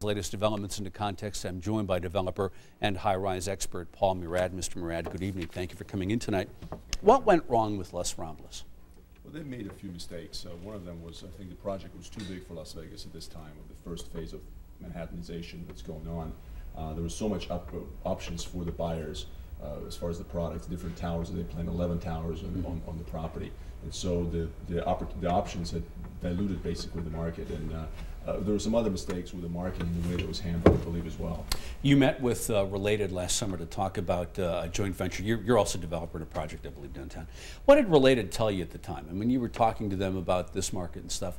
Latest developments into context. I'm joined by developer and high-rise expert Paul Murad. Mr. Murad, good evening. Thank you for coming in tonight. What went wrong with Las Ramblas? Well, they made a few mistakes. One of them was, I think the project was too big for Las Vegas at this time, of the first phase of Manhattanization that's going on. There was so much options for the buyers as far as the products, different towers. They planned 11 towers on the property. And so the options had diluted basically the market. And there were some other mistakes with the marketing and the way that was handled, I believe, as well. You met with Related last summer to talk about a joint venture. You're also a developer in a project, I believe, downtown. What did Related tell you at the time? I mean, you were talking to them about this market and stuff.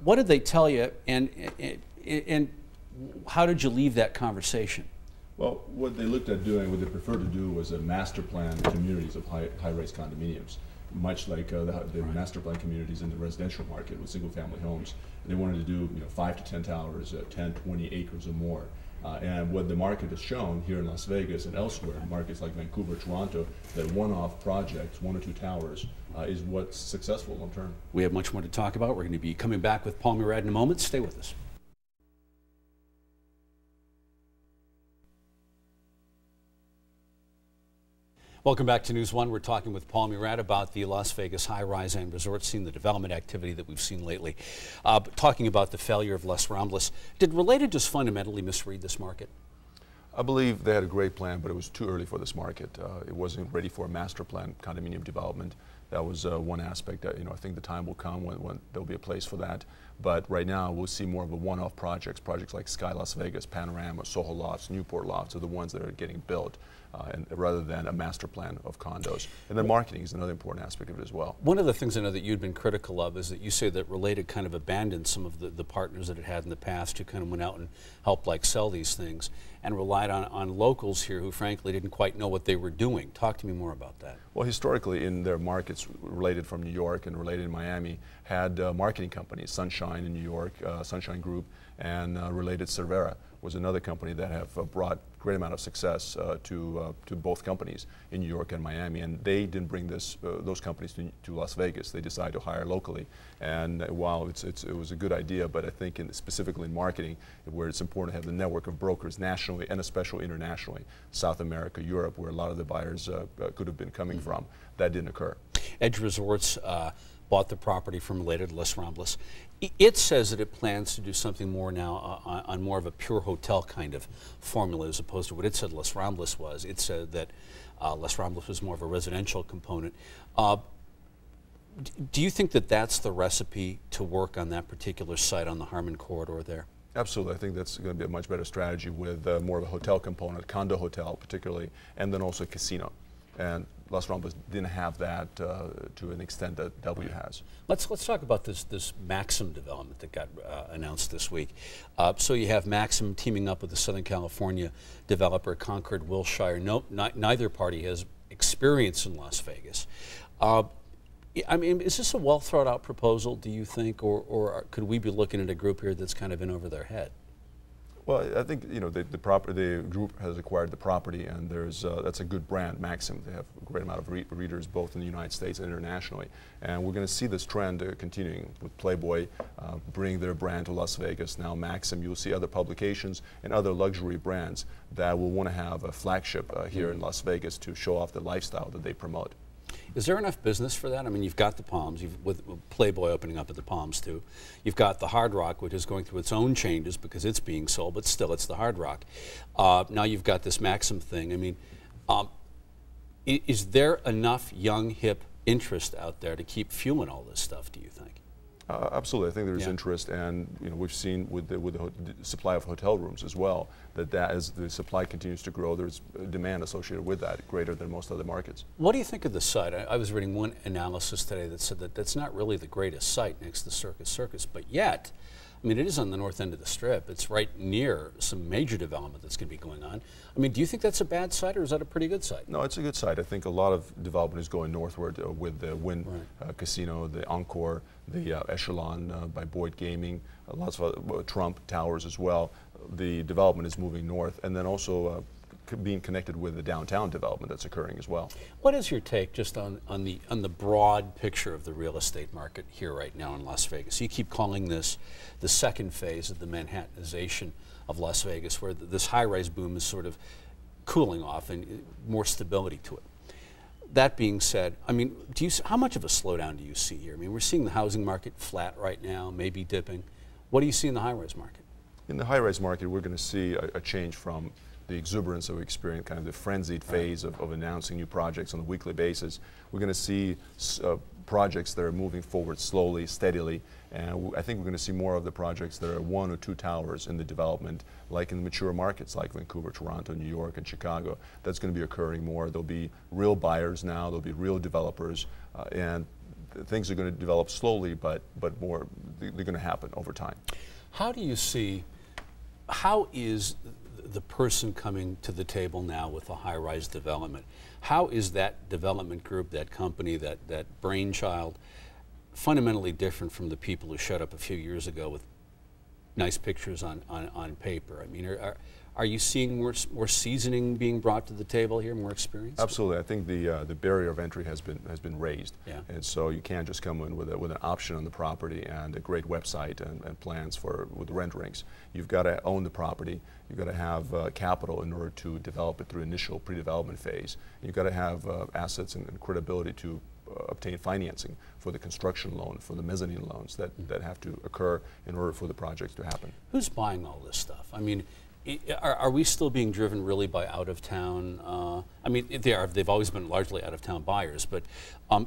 What did they tell you, and how did you leave that conversation? Well, what they looked at doing, what they preferred to do, was a master plan communities of high-rise condominiums, much like the master plan communities in the residential market with single-family homes. They wanted to do 5 to 10 towers, 10, 20 acres or more. And what the market has shown here in Las Vegas and elsewhere, markets like Vancouver, Toronto, that one-off projects, 1 or 2 towers, is what's successful long term. We have much more to talk about. We're going to be coming back with Paul Murad in a moment. Stay with us. Welcome back to News One. We're talking with Paul Murad about the Las Vegas high-rise and resort scene, the development activity that we've seen lately. Talking about the failure of Las Ramblas. Did Related just fundamentally misread this market? I believe they had a great plan, but it was too early for this market. It wasn't ready for a master plan condominium development. That was one aspect that, I think the time will come when there'll be a place for that. But right now, we'll see more of a one-off projects like Sky Las Vegas, Panorama, Soho Lofts, Newport Lofts are the ones that are getting built, and rather than a master plan of condos. And then marketing is another important aspect of it as well. One of the things I know that you'd been critical of is that you say that Related kind of abandoned some of the partners that it had in the past who kind of went out and helped sell these things and relied on locals here who frankly didn't quite know what they were doing. Talk to me more about that. Well, historically in their markets, Related from New York and Related in Miami had marketing companies, Sunshine in New York, Sunshine Group, and Related Cervera was another company that have brought great amount of success to both companies in New York and Miami, and they didn't bring those companies to Las Vegas. They decided to hire locally, and while it was a good idea, but I think specifically in marketing, where it's important to have the network of brokers nationally and especially internationally, South America, Europe, where a lot of the buyers could have been coming from, that didn't occur. Edge Resorts bought the property from Related, Las Ramblas. It says that it plans to do something more now on more of a pure hotel kind of formula as opposed to what it said Las Ramblas was. It said that Las Ramblas was more of a residential component. Do you think that that's the recipe to work on that particular site on the Harmon corridor there? Absolutely. I think that's going to be a much better strategy with more of a hotel component, condo hotel particularly, and then also a casino. And Las Ramblas didn't have that to an extent that W has. Let's talk about this Maxim development that got announced this week. So you have Maxim teaming up with the Southern California developer Concord Wilshire. Neither party has experience in Las Vegas. I mean, is this a well thought out proposal, do you think, or could we be looking at a group here that's kind of in over their head? Well, I think the group has acquired the property, and that's a good brand, Maxim. They have a great amount of readers both in the United States and internationally, and we're going to see this trend continuing with Playboy bringing their brand to Las Vegas. Now Maxim, you'll see other publications and other luxury brands that will want to have a flagship here in Las Vegas to show off the lifestyle that they promote. Is there enough business for that? I mean, you've got the Palms, with Playboy opening up at the Palms too. You've got the Hard Rock, which is going through its own changes because it's being sold, but still it's the Hard Rock. Now you've got this Maxim thing. I mean, is there enough young, hip interest out there to keep fueling all this stuff, do you think? Absolutely. I think there's interest, and we've seen with the supply of hotel rooms as well, that as the supply continues to grow, there's demand associated with that greater than most other markets. What do you think of the site? I was reading one analysis today that said that that's not really the greatest site next to Circus, but yet, I mean, it is on the north end of the Strip. It's right near some major development that's going to be going on. I mean, do you think that's a bad site, or is that a pretty good site? No, it's a good site. I think a lot of development is going northward with the Wynn Casino, the Encore, the Echelon by Boyd Gaming, lots of Trump Towers as well. The development is moving north, and then also being connected with the downtown development that's occurring as well. What is your take just on the broad picture of the real estate market here right now in Las Vegas? You keep calling this the second phase of the Manhattanization of Las Vegas, where this high-rise boom is sort of cooling off and more stability to it. That being said, I mean, how much of a slowdown do you see here? I mean, we're seeing the housing market flat right now, maybe dipping. What do you see in the high-rise market? In the high-rise market, we're going to see a change from the exuberance that we experienced, kind of the frenzied phase of announcing new projects on a weekly basis. We're going to see projects that are moving forward slowly, steadily, and I think we're going to see more of the projects that are 1 or 2 towers in the development, like in the mature markets like Vancouver, Toronto, New York, and Chicago. That's going to be occurring more. There'll be real buyers now, there'll be real developers, and things are going to develop slowly, but more, they're going to happen over time. How do you see, how is the person coming to the table now with a high-rise development, how is that development group, that company, that brainchild fundamentally different from the people who showed up a few years ago with nice pictures on paper? I mean, are you seeing more seasoning being brought to the table here, more experience? Absolutely. I think the barrier of entry has been raised, yeah. And so you can't just come in with an option on the property and a great website and plans with renderings. You've got to own the property. You've got to have capital in order to develop it through initial pre-development phase. You've got to have assets and credibility to obtain financing for the construction loan, for the mezzanine loans that have to occur in order for the projects to happen. Who's buying all this stuff? I mean, are we still being driven really by out-of-town? I mean, they've always been largely out-of-town buyers, but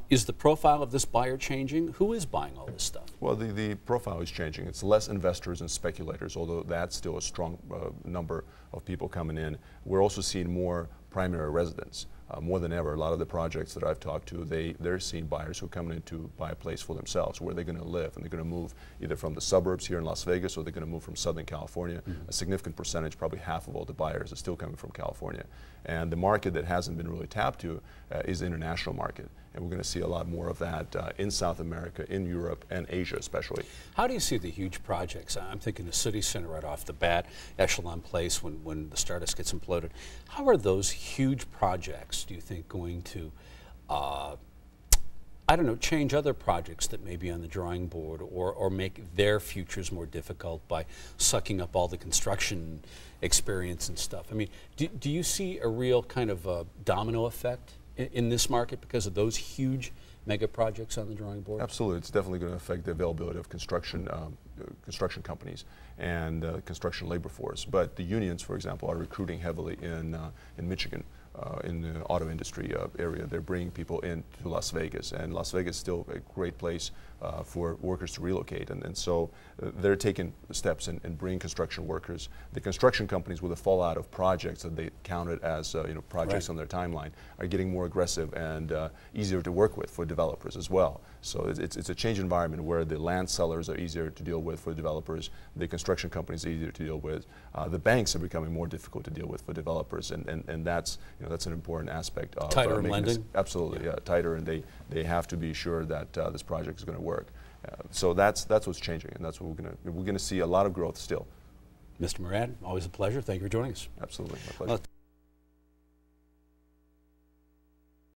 is the profile of this buyer changing? Who is buying all this stuff? Well, the profile is changing. It's less investors and speculators, although that's still a strong number of people coming in. We're also seeing more primary residents. More than ever, a lot of the projects that I've talked to, they're seeing buyers who are coming in to buy a place for themselves, where they're going to live, and they're going to move either from the suburbs here in Las Vegas, or they're going to move from Southern California. Mm-hmm. A significant percentage, probably half of all the buyers, are still coming from California. And the market that hasn't been really tapped to is the international market. And we're going to see a lot more of that in South America, in Europe, and Asia especially. How do you see the huge projects? I'm thinking the City Center right off the bat, Echelon Place when the Stardust gets imploded. How are those huge projects, do you think, going to, I don't know, change other projects that may be on the drawing board, or make their futures more difficult by sucking up all the construction experience and stuff? I mean, do you see a real kind of domino effect in this market because of those huge mega projects on the drawing board? Absolutely. It's definitely going to affect the availability of construction companies and construction labor force. But the unions, for example, are recruiting heavily in Michigan. In the auto industry area. They're bringing people in to Las Vegas, and Las Vegas is still a great place for workers to relocate, and so they're taking steps in bringing construction workers. The construction companies, with the fallout of projects that they counted as projects on their timeline, are getting more aggressive and easier to work with for developers as well. So it's a change environment where the land sellers are easier to deal with for developers, the construction companies are easier to deal with, the banks are becoming more difficult to deal with for developers, and that's that's an important aspect of tighter in lending. Absolutely, yeah, tighter, and they have to be sure that this project is going to work. So that's what's changing, and that's what we're going to see a lot of growth still. Mr. Murad, always a pleasure. Thank you for joining us. Absolutely, my pleasure.